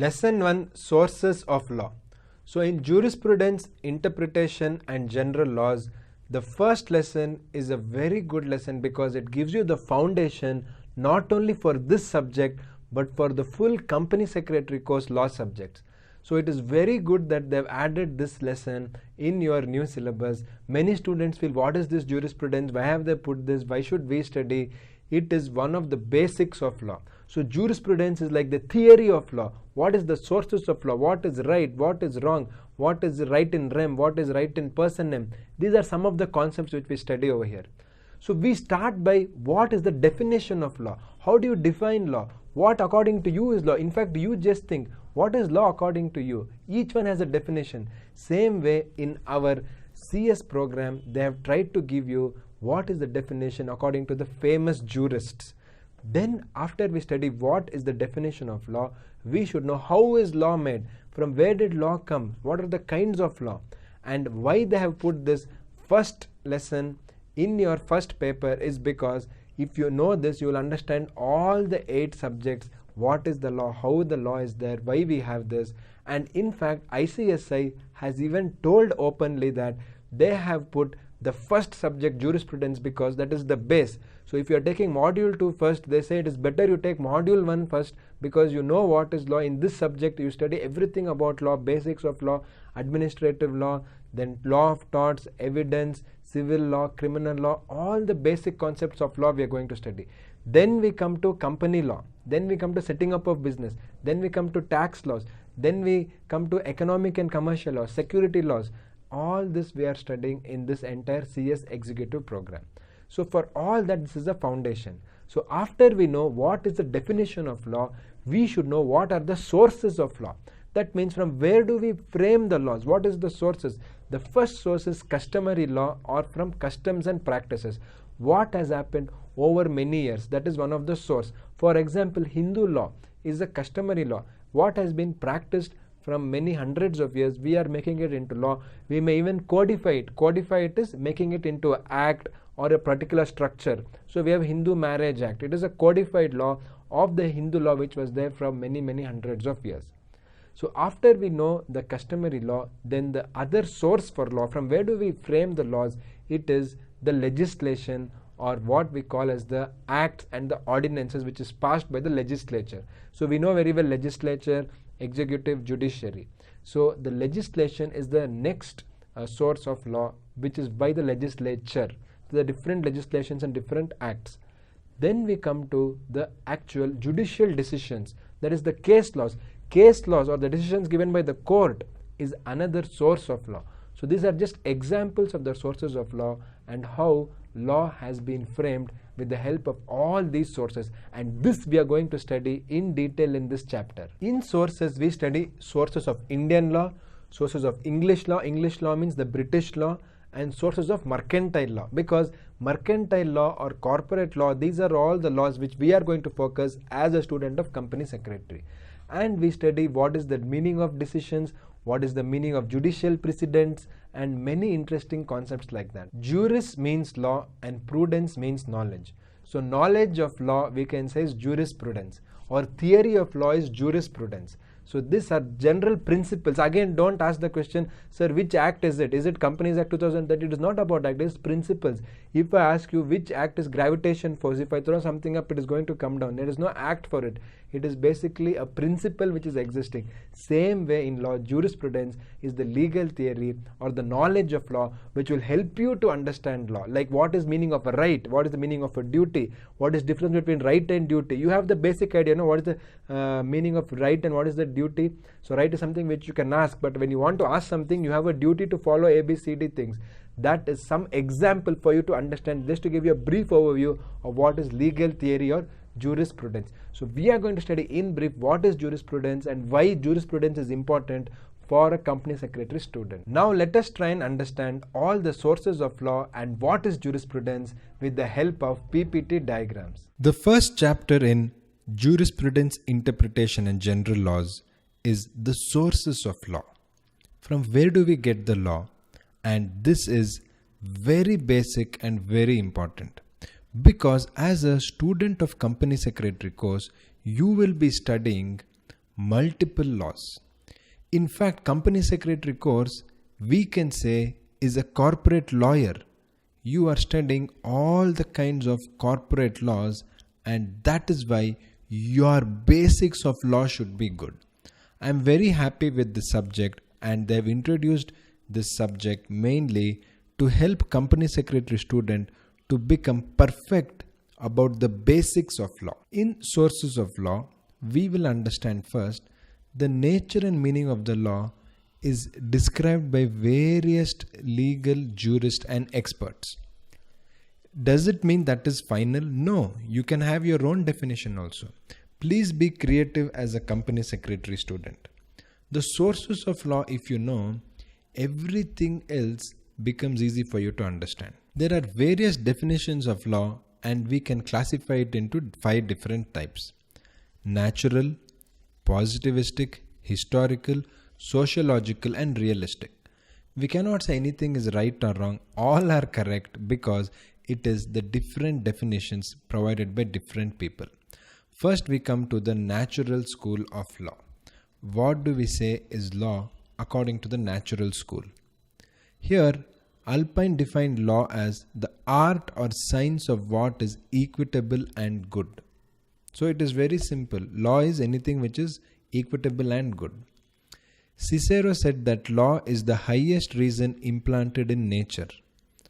Lesson 1, Sources of Law. So in jurisprudence, interpretation and general laws, the first lesson is a very good lesson because it gives you the foundation not only for this subject but for the full company secretary course law subjects. So it is very good that they've added this lesson in your new syllabus. Many students feel, what is this jurisprudence? Why have they put this? Why should we study? It is one of the basics of law. So jurisprudence is like the theory of law. What is the sources of law? What is right? What is wrong? What is right in rem? What is right in person name? These are some of the concepts which we study over here. So we start by what is the definition of law? How do you define law? What according to you is law? In fact, you just think, what is law according to you? Each one has a definition. Same way in our CS program, they have tried to give you what is the definition according to the famous jurists. Then after we study what is the definition of law, we should know how is law made, from where did law come, what are the kinds of law, and why they have put this first lesson in your first paper is because if you know this, you will understand all the 8 subjects, what is the law, how the law is there, why we have this. And in fact, ICSI has even told openly that they have put the first subject jurisprudence because that is the base. So if you are taking module 2 first, they say it is better you take module 1 first because you know what is law. In this subject you study everything about law, basics of law, administrative law, then law of torts, evidence, civil law, criminal law, all the basic concepts of law we are going to study. Then we come to company law, then we come to setting up of business, then we come to tax laws, then we come to economic and commercial laws, security laws. All this we are studying in this entire CS executive program. So for all that, this is a foundation. So after we know what is the definition of law, we should know what are the sources of law. That means from where do we frame the laws? What is the sources? The first source is customary law or from customs and practices. What has happened over many years? That is one of the source. For example, Hindu law is a customary law. What has been practiced from many hundreds of years, we are making it into law. We may even codify it. Codify it is making it into an act or a particular structure. So we have Hindu Marriage Act. It is a codified law of the Hindu law which was there from many hundreds of years. So after we know the customary law, then the other source for law, from where do we frame the laws? It is the legislation or what we call as the acts and the ordinances which is passed by the legislature. So we know very well legislature, executive, judiciary. So the legislation is the next source of law which is by the legislature. The different legislations and different acts. Then we come to the actual judicial decisions, that is the case laws. Case laws or the decisions given by the court is another source of law. So these are just examples of the sources of law and how law has been framed with the help of all these sources, and this we are going to study in detail in this chapter. In sources, we study sources of Indian law, sources of English law. English law means the British law, and sources of mercantile law, because mercantile law or corporate law, these are all the laws which we are going to focus as a student of company secretary. And we study what is the meaning of decisions, what is the meaning of judicial precedents, and many interesting concepts like that. Juris means law and prudence means knowledge. So knowledge of law we can say is jurisprudence, or theory of law is jurisprudence. So these are general principles. Again, don't ask the question, sir, which act is it? Is it Companies Act 2030? It is not about act, it is principles. If I ask you which act is gravitation force, if I throw something up, it is going to come down. There is no act for it. It is basically a principle which is existing. Same way in law, jurisprudence is the legal theory or the knowledge of law which will help you to understand law. Like what is meaning of a right, what is the meaning of a duty, what is difference between right and duty. You have the basic idea, what is the meaning of right and what is the duty. So right is something which you can ask, but when you want to ask something, you have a duty to follow ABCD things. That is some example for you to understand, just to give you a brief overview of what is legal theory or jurisprudence. So we are going to study in brief what is jurisprudence and why jurisprudence is important for a company secretary student. Now let us try and understand all the sources of law and what is jurisprudence with the help of PPT diagrams. The first chapter in Jurisprudence, Interpretation and General Laws is the sources of law. From where do we get the law? And this is very basic and very important, because as a student of company secretary course, you will be studying multiple laws. In fact, company secretary course, we can say, is a corporate lawyer. You are studying all the kinds of corporate laws, and that is why your basics of law should be good. I am very happy with the subject, and they have introduced this subject mainly to help company secretary student to become perfect about the basics of law. In sources of law, we will understand first the nature and meaning of the law is described by various legal jurists and experts. Does it mean that is final? No, you can have your own definition also. Please be creative as a company secretary student. The sources of law, if you know, everything else becomes easy for you to understand. There are various definitions of law, and we can classify it into 5 different types: natural, positivistic, historical, sociological, and realistic. We cannot say anything is right or wrong. All are correct because it is the different definitions provided by different people. First, we come to the natural school of law. What do we say is law according to the natural school? Here, Alpine defined law as the art or science of what is equitable and good. So it is very simple. Law is anything which is equitable and good. Cicero said that law is the highest reason implanted in nature.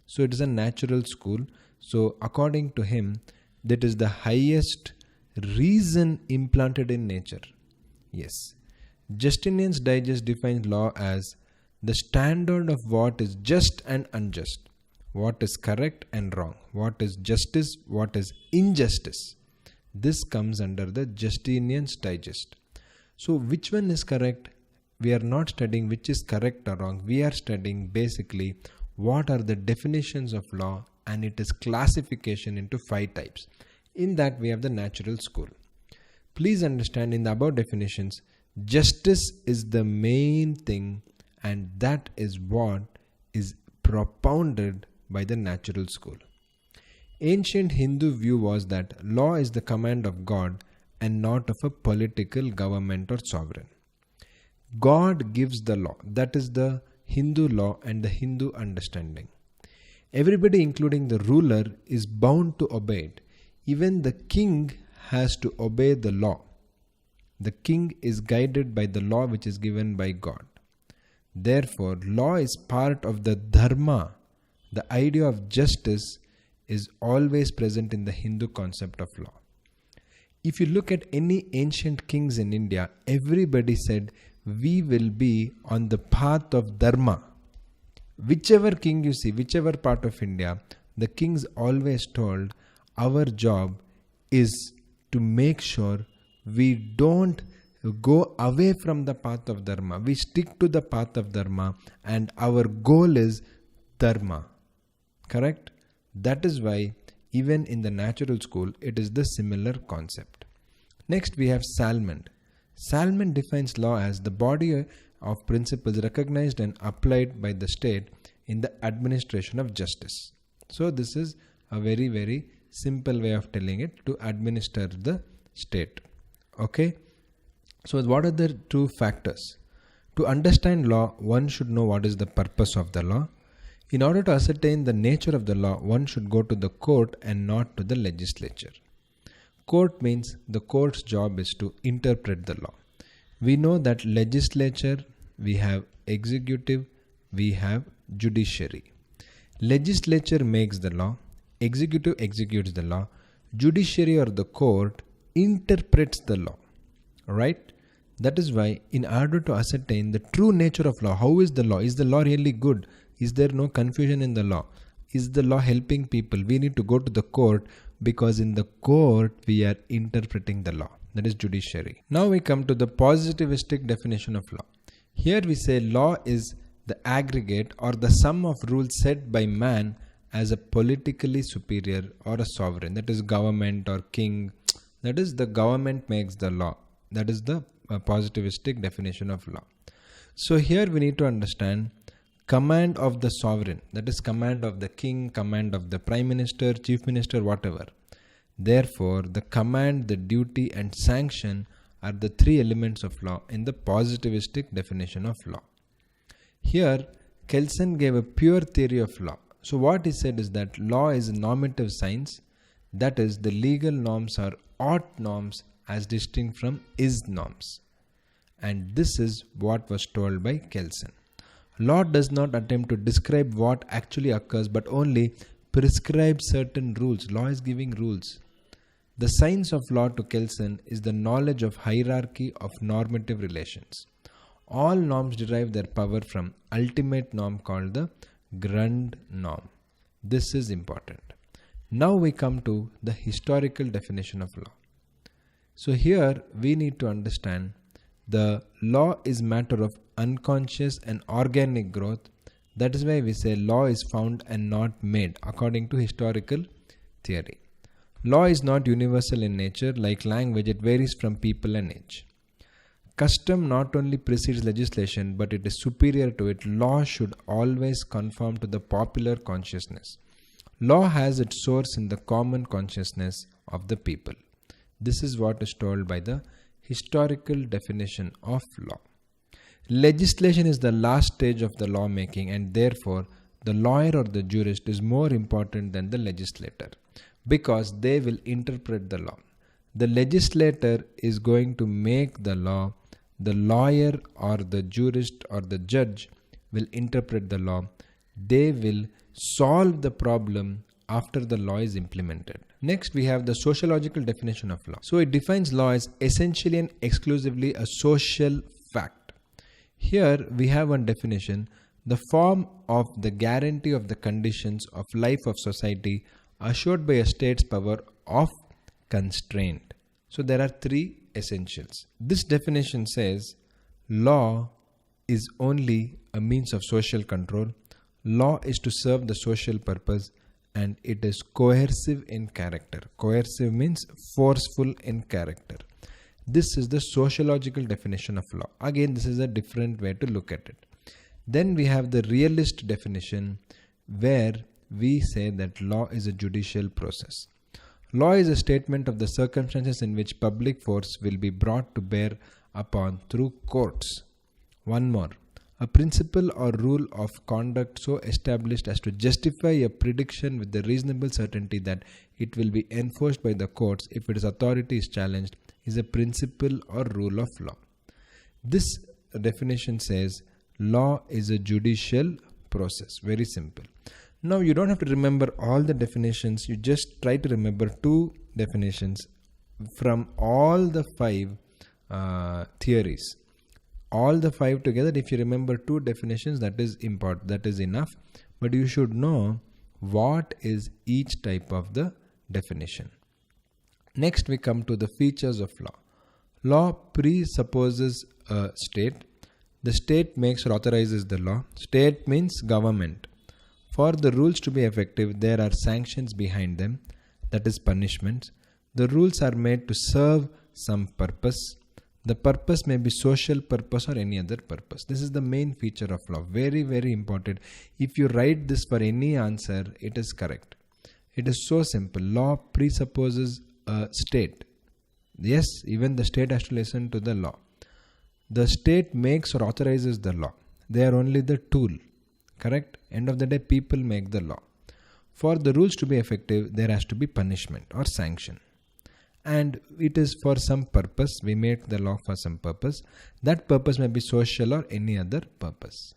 So it is a natural school. So according to him, that is the highest reason implanted in nature. Yes. Justinian's Digest defines law as the standard of what is just and unjust, what is correct and wrong, what is justice, what is injustice. This comes under the Justinian's Digest. So which one is correct? We are not studying which is correct or wrong. We are studying basically what are the definitions of law, and it is classification into 5 types. In that we have the natural school. Please understand, in the above definitions, justice is the main thing, and that is what is propounded by the natural school. Ancient Hindu view was that law is the command of God and not of a political government or sovereign. God gives the law. That is the Hindu law and the Hindu understanding. Everybody, including the ruler, is bound to obey it. Even the king has to obey the law. The king is guided by the law which is given by God. Therefore, law is part of the dharma. The idea of justice is always present in the Hindu concept of law. If you look at any ancient kings in India, everybody said, we will be on the path of dharma. Whichever king you see, whichever part of India, the kings always told, our job is to make sure we don't go away from the path of dharma. We stick to the path of dharma, and our goal is dharma. Correct? That is why even in the natural school, it is the similar concept. Next, we have Salmond. Salmond defines law as the body of principles recognized and applied by the state in the administration of justice. So this is a very, very simple way of telling it, to administer the state. Okay. So what are the 2 factors? To understand law, one should know what is the purpose of the law. In order to ascertain the nature of the law, one should go to the court and not to the legislature. Court means the court's job is to interpret the law. We know that legislature, we have executive, we have judiciary. Legislature makes the law, executive executes the law, judiciary or the court interprets the law. Right? That is why, in order to ascertain the true nature of law, how is the law? Is the law really good? Is there no confusion in the law? Is the law helping people? We need to go to the court, because in the court we are interpreting the law. That is judiciary. Now we come to the positivistic definition of law. Here we say law is the aggregate or the sum of rules set by man as a politically superior or a sovereign. That is government or king. That is the government makes the law. That is the positivistic definition of law. So here we need to understand command of the sovereign. That is command of the king, command of the prime minister, chief minister, whatever. Therefore, the command, the duty and sanction are the three elements of law in the positivistic definition of law. Here, Kelsen gave a pure theory of law. So what he said is that law is normative science, that is, the legal norms are ought norms as distinct from is norms. And this is what was told by Kelsen. Law does not attempt to describe what actually occurs but only prescribe certain rules. Law is giving rules. The science of law to Kelsen is the knowledge of hierarchy of normative relations. All norms derive their power from ultimate norm called the Grund norm. This is important. Now we come to the historical definition of law. So here we need to understand the law is matter of unconscious and organic growth. That is why we say law is found and not made according to historical theory. Law is not universal in nature. Like language, it varies from people and age. Custom not only precedes legislation, but it is superior to it. Law should always conform to the popular consciousness. Law has its source in the common consciousness of the people. This is what is told by the historical definition of law. Legislation is the last stage of the lawmaking, and therefore the lawyer or the jurist is more important than the legislator, because they will interpret the law. The legislator is going to make the law. The lawyer or the jurist or the judge will interpret the law. They will solve the problem after the law is implemented. Next, we have the sociological definition of law. So it defines law as essentially and exclusively a social fact. Here we have one definition: the form of the guarantee of the conditions of life of society assured by a state's power of constraint. So there are three essentials. This definition says law is only a means of social control. Law is to serve the social purpose, and it is coercive in character. Coercive means forceful in character. This is the sociological definition of law. Again, this is a different way to look at it. Then we have the realist definition, where we say that law is a judicial process. Law is a statement of the circumstances in which public force will be brought to bear upon through courts. One more: a principle or rule of conduct so established as to justify a prediction with the reasonable certainty that it will be enforced by the courts if its authority is challenged is a principle or rule of law. This definition says law is a judicial process. Very simple. Now you don't have to remember all the definitions. You just try to remember two definitions from all the five theories. All the five together, if you remember two definitions, that is important, that is enough. But you should know what is each type of the definition. Next we come to the features of law. Law presupposes a state. The state makes or authorizes the law. State means government. For the rules to be effective, there are sanctions behind them, that is punishments. The rules are made to serve some purpose. The purpose may be social purpose or any other purpose. This is the main feature of law. Very, very important. If you write this for any answer, it is correct. It is so simple. Law presupposes a state. Yes, even the state has to listen to the law. The state makes or authorizes the law. They are only the tool. Correct? End of the day, people make the law. For the rules to be effective, there has to be punishment or sanction. And it is for some purpose. We make the law for some purpose. That purpose may be social or any other purpose.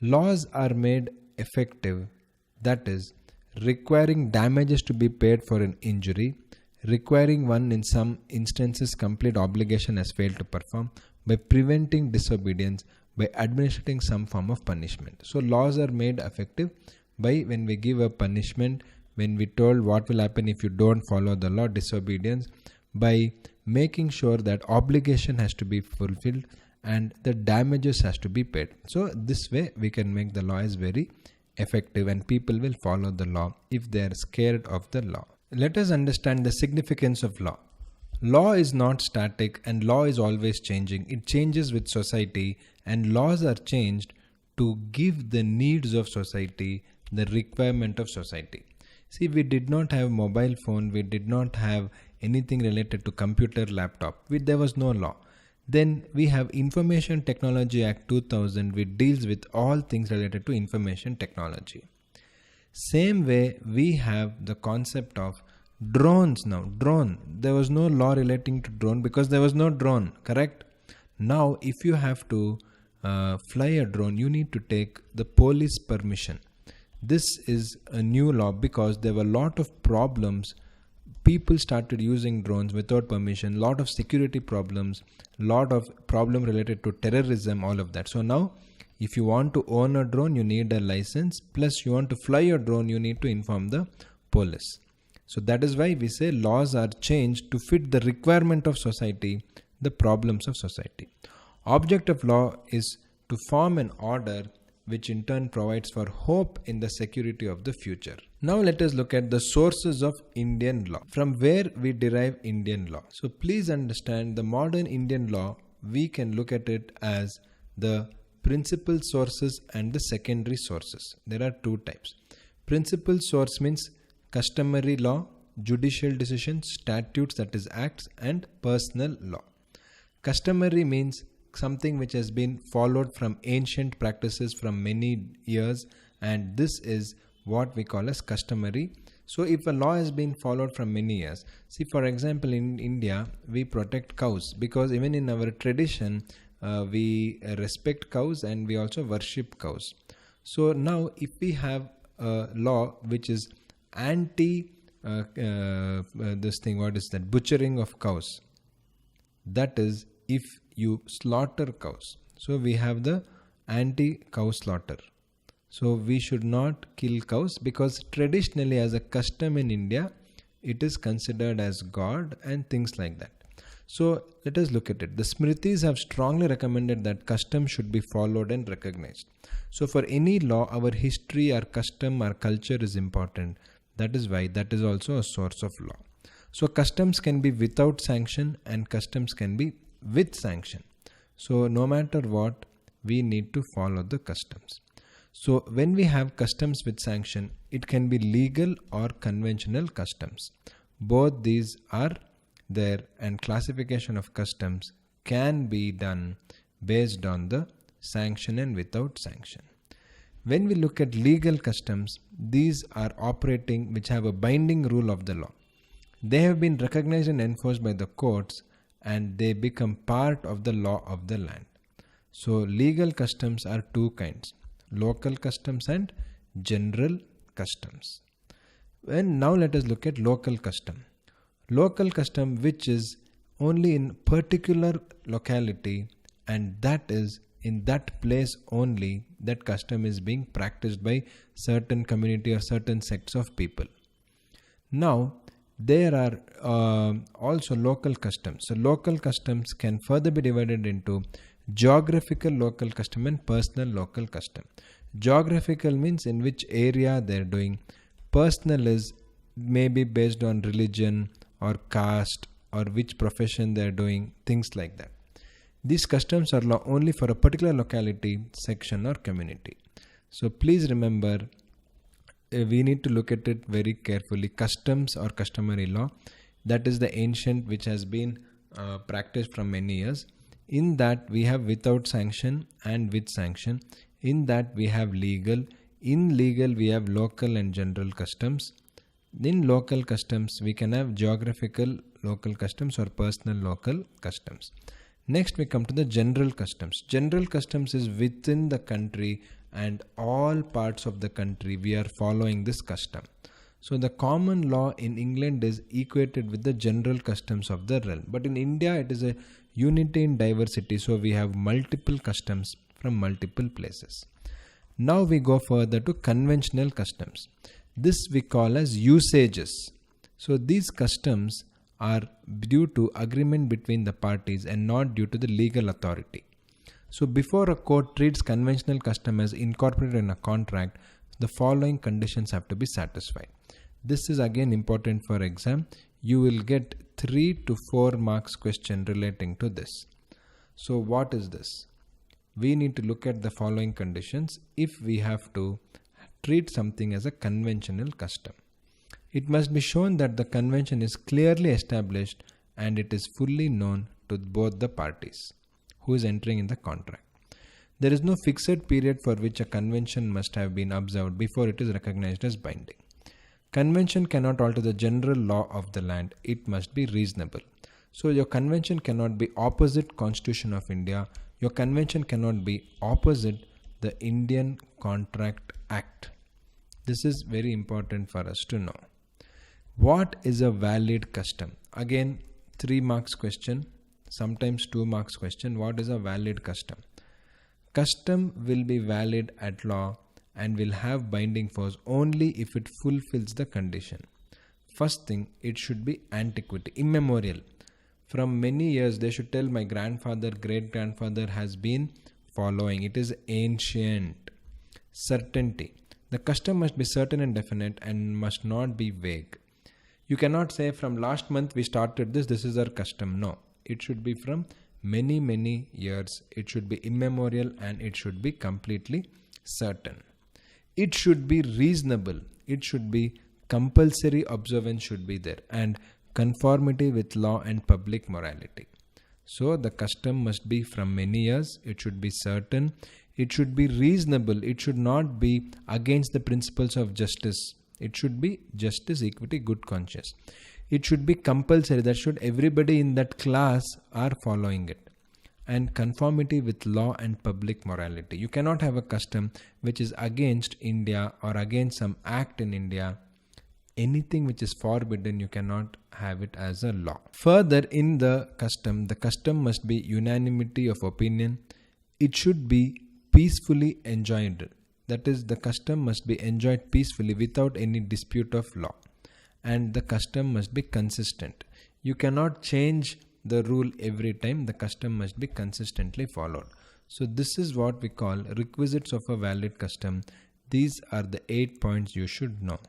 Laws are made effective, that is, requiring damages to be paid for an injury, requiring one in some instances complete obligation has failed to perform, by preventing disobedience, by administering some form of punishment. So laws are made effective by when we give a punishment, when we told what will happen if you don't follow the law, disobedience, by making sure that obligation has to be fulfilled and the damages has to be paid. So this way we can make the law is very effective and people will follow the law if they are scared of the law. Let us understand the significance of law. Law is not static and law is always changing. It changes with society, and laws are changed to give the needs of society, the requirement of society. See, we did not have mobile phone, we did not have anything related to computer, laptop, there was no law. Then we have Information Technology Act 2000, which deals with all things related to information technology. Same way we have the concept of drones now. Drone, there was no law relating to drone because there was no drone, correct? Now if you have to fly a drone, you need to take the police permission. This is a new law because there were a lot of problems. People started using drones without permission, lot of security problems, lot of problem related to terrorism, all of that. So now if you want to own a drone, you need a license, plus you want to fly a drone, you need to inform the police. So that is why we say laws are changed to fit the requirement of society, the problems of society. Object of law is to form an order which in turn provides for hope in the security of the future. Now let us look at the sources of Indian law, from where we derive Indian law. So please understand, the modern Indian law, we can look at it as the principal sources and the secondary sources. There are two types. Principal source means customary law, judicial decisions, statutes, that is acts, and personal law. Customary means something which has been followed from ancient practices from many years, and this is what we call as customary. So if a law has been followed from many years, see for example in India we protect cows because even in our tradition we respect cows and we also worship cows. So now if we have a law which is anti this thing, what is that, butchering of cows, that is if you slaughter cows. So we have the anti-cow slaughter. So we should not kill cows because traditionally as a custom in India, it is considered as God and things like that. So let us look at it. The Smritis have strongly recommended that custom should be followed and recognized. So for any law, our history, our custom, our culture is important. That is why that is also a source of law. So customs can be without sanction and customs can be with sanction. So no matter what, we need to follow the customs. So when we have customs with sanction, it can be legal or conventional customs. Both these are there, and classification of customs can be done based on the sanction and without sanction. When we look at legal customs, these are operating which have a binding rule of the law. They have been recognized and enforced by the courts and they become part of the law of the land. So legal customs are two kinds, local customs and general customs. And now let us look at local custom. Local custom which is only in particular locality, and that is in that place only that custom is being practiced by certain community or certain sects of people. Now there are also local customs. So local customs can further be divided into geographical local custom and personal local custom. Geographical means in which area they are doing. Personal is maybe based on religion or caste or which profession they are doing, things like that. These customs are only for a particular locality, section or community. So please remember, we need to look at it very carefully. Customs or customary law, that is the ancient which has been practiced from many years. In that we have without sanction and with sanction. In that we have legal. In legal we have local and general customs. In local customs we can have geographical local customs or personal local customs. Next we come to the general customs. General customs is within the country and all parts of the country we are following this custom. So the common law in England is equated with the general customs of the realm. But in India it is a unity in diversity. So we have multiple customs from multiple places. Now we go further to conventional customs. This we call as usages. So these customs are due to agreement between the parties and not due to the legal authority. So before a court treats conventional custom as incorporated in a contract, the following conditions have to be satisfied. This is again important for exam. You will get 3 to 4 marks question relating to this. So what is this? We need to look at the following conditions if we have to treat something as a conventional custom. It must be shown that the convention is clearly established and it is fully known to both the parties who is entering in the contract. There is no fixed period for which a convention must have been observed before it is recognized as binding. Convention cannot alter the general law of the land. It must be reasonable. So your convention cannot be opposite Constitution of India. Your convention cannot be opposite the Indian Contract Act. This is very important for us to know. What is a valid custom? Again, 3 marks question, sometimes 2 marks question. What is a valid custom? Custom will be valid at law and will have binding force only if it fulfills the condition. First thing, it should be antiquity, immemorial. From many years, they should tell my grandfather, great-grandfather has been following. It is ancient. Certainty. The custom must be certain and definite and must not be vague. You cannot say from last month we started this, this is our custom. No, it should be from many years. It should be immemorial and it should be completely certain. It should be reasonable. It should be compulsory observance should be there and conformity with law and public morality. So the custom must be from many years. It should be certain. It should be reasonable. It should not be against the principles of justice. It should be justice, equity, good conscience. It should be compulsory. That should everybody in that class are following it. And conformity with law and public morality. You cannot have a custom which is against India or against some act in India. Anything which is forbidden, you cannot have it as a law. Further, in the custom must be unanimity of opinion. It should be peacefully enjoyed. That is, the custom must be enjoyed peacefully without any dispute of law. And the custom must be consistent. You cannot change the rule every time. The custom must be consistently followed. So this is what we call requisites of a valid custom. These are the 8 points you should know.